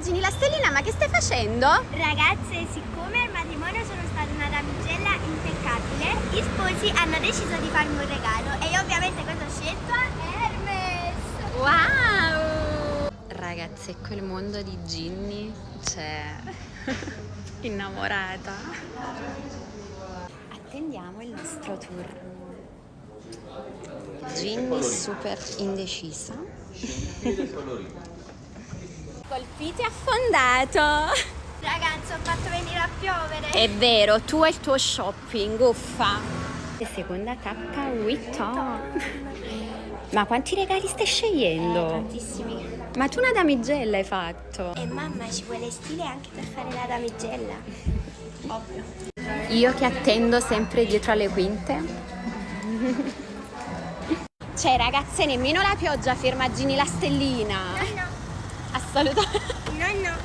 Ginny la stellina, ma che stai facendo? Ragazze, siccome al matrimonio sono stata una damigella impeccabile, gli sposi hanno deciso di farmi un regalo e io ovviamente cosa ho scelto? Hermes! Wow! Ragazzi, ecco il mondo di Ginny, cioè, innamorata. Attendiamo il nostro turno. Ginny super indecisa. Colpito e affondato. Ragazzi, ho fatto venire a piovere. È vero, tu e il tuo shopping, uffa. E seconda tappa, Vuitton. Ma quanti regali stai scegliendo? Tantissimi. Ma tu una damigella hai fatto? E mamma, ci vuole stile anche per fare la damigella. Ovvio. Io che attendo sempre dietro alle quinte. Cioè ragazze, nemmeno la pioggia ferma Ginny la stellina. No, Assolutamente. no, no.